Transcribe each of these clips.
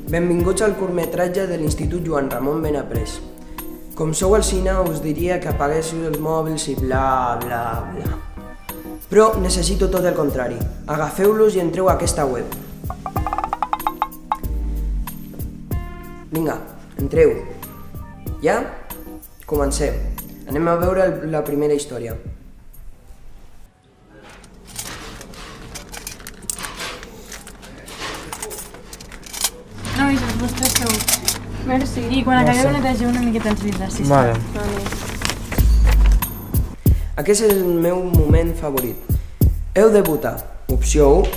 Benvinguts al curtmetratge de l'Institut Joan Ramon Benaprés. Com sou al cine us diria que apaguéssiu els mòbils i bla bla bla. Però necessito tot el contrari. Agafeu-los i entreu a aquesta web. Vinga, entreu. Ja? Comencem. Anem a veure la primera història. Nois, els vostres seus. Merci. I quan acabeu netegeu una miqueta els vidres, sisplau. Aquest és el meu moment favorit. Heu de votar. Opció 1,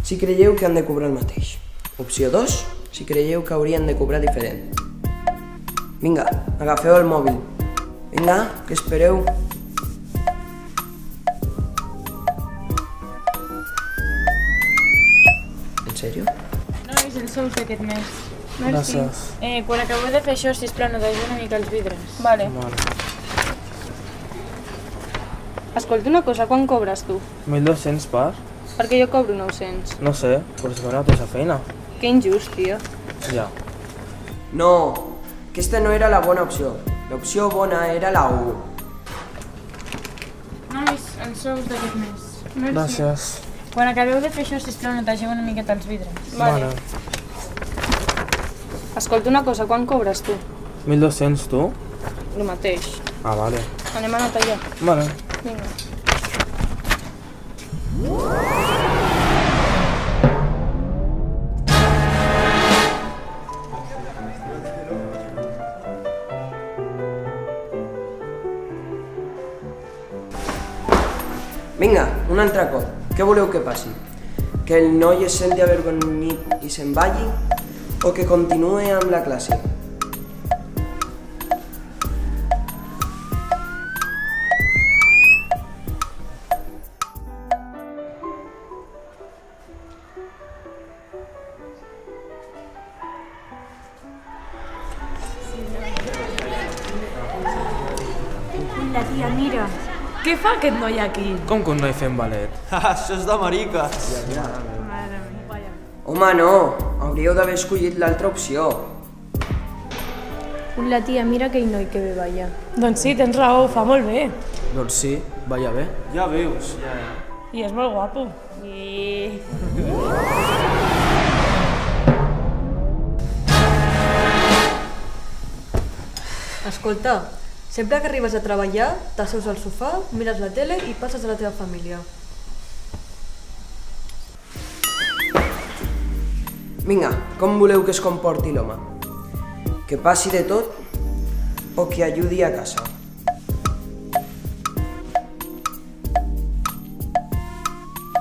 si creieu que han de cobrar el mateix. Opció 2, si creieu que haurien de cobrar diferent. Vinga, agafeu el mòbil. Vinga, que espereu. En sèrio? Nois, els sous d'aquest mes. Gràcies. Quan acabeu de fer això, sisplau, netegeu una mica els vidres. Vale. Escolta una cosa, quan cobres tu? 1.200 per? Perquè jo cobro 900. No sé, però és la mateixa feina. Que injust, tio. Ja. No, aquesta no era la bona opció. L'opció bona era la 1. Nois, els sous d'aquest mes. Gràcies. Quan acabeu de fer això, sisplau, netegeu una miqueta els vidres. Vale. Escolta una cosa, quan cobres tu? 1.200 tu? Lo mateix. Ah, vale. Anem a netejar. Vale. Vinga. Vinga, un altre cop. Què voleu que passi? Que el noi es senti avergonyit i se'n vagi? O que continuï amb la classe? La tia, mira. Què fa aquest noi aquí? Com que un noi fent ballet? Això és de mariques. Home, no! Hauríeu d'haver escollit l'altra opció. La tia, mira aquell noi que ve ballar. Doncs sí, tens raó, ho fa molt bé. Doncs sí, balla bé. Ja veus. I és molt guapo. Escolta, sempre que arribes a treballar, t'asseus al sofà, mires la tele i passes a la teva família. Vinga, com voleu que es comporti l'home? Que passi de tot o que ajudi a casa?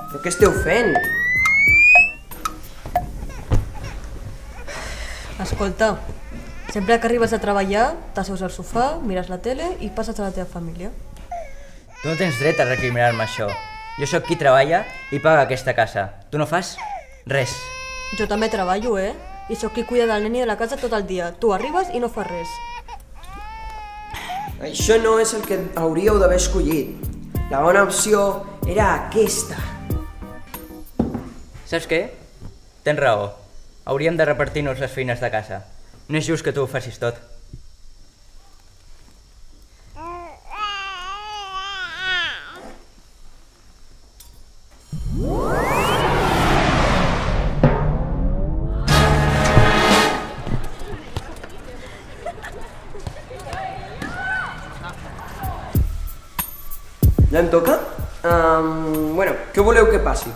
Però què esteu fent? Escolta, sempre que arribes a treballar, t'asseus al sofà, mires la tele i passes a la teva família. Tu no tens dret a recriminar-me això. Jo sóc qui treballa i paga aquesta casa. Tu no fas res. Jo també treballo, I sóc qui cuida del nen i de la casa tot el dia. Tu arribes i no fas res. Això no és el que hauríeu d'haver escollit. La bona opció era aquesta. Saps què? Tens raó. Hauríem de repartir-nos les feines de casa. No és just que tu ho facis tot. Ja em toca? Bueno, què voleu que passi?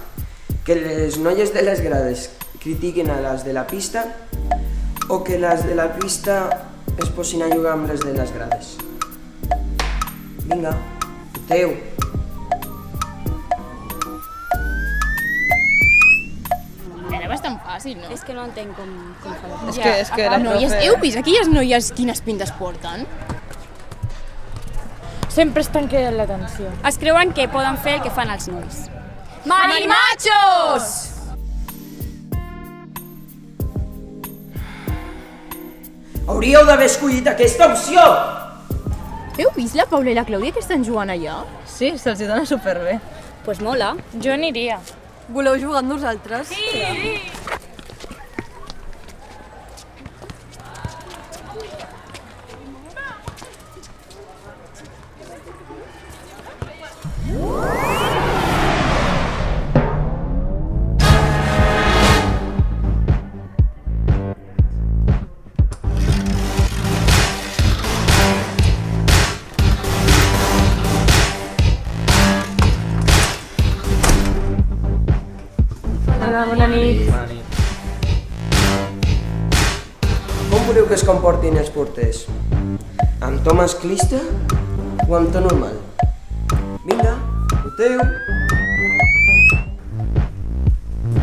Que les noies de les grades critiquin a les de la pista o que les de la pista es posin a jugar amb les de les grades? Vinga, voteu. Era bastant fàcil, no? És que no entenc com fa. És que la Noies, profe... heu vist aquelles noies quines pintes porten? Sempre estan cridant l'atenció. Es creuen que poden fer el que fan els nois. Marimachos! Hauríeu d'haver escollit aquesta opció! Heu vist la Paula i la Clàudia que estan jugant allà? Sí, se'ls dona superbé. Pues mola. Jo aniria. Voleu jugar amb nosaltres? Sí! Hola, bona nit. Bona nit. Com voleu que es comportin els porters? Amb to masclista o amb to normal? Vinga, voteu.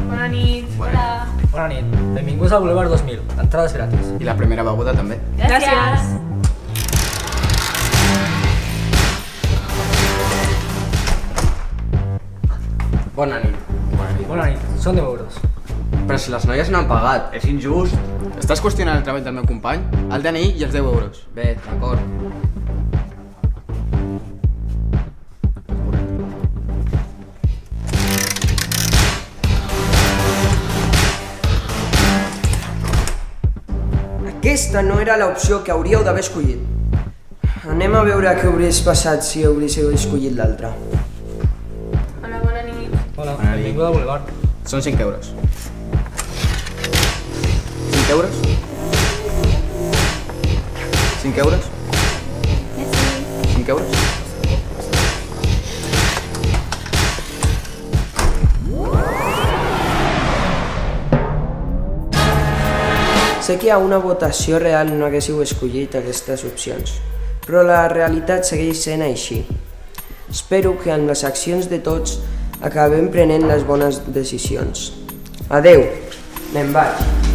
Bona nit. Bona nit. Benvinguts al Boulevard 2000. Entrades gratis. I la primera beguda també. Gràcies. Bona nit. Bona nit. Són 10 euros. Però si les noies no han pagat. És injust. Estàs qüestionant el treball del meu company? El DNI i els 10 euros. Bé, d'acord. Aquesta no era l'opció que hauríeu d'haver escollit. Anem a veure què hauries passat si hauríssiu escollit l'altra. Hola, bona nit. Hola, benvinguda al Boulevard. Són 5 euros. 5 euros? 5 euros? 5 euros? Sé que a una votació real no haguéssiu escollit aquestes opcions, però la realitat segueix sent així. Espero que amb les accions de tots acabem prenent les bones decisions. Adeu, me'n vaig.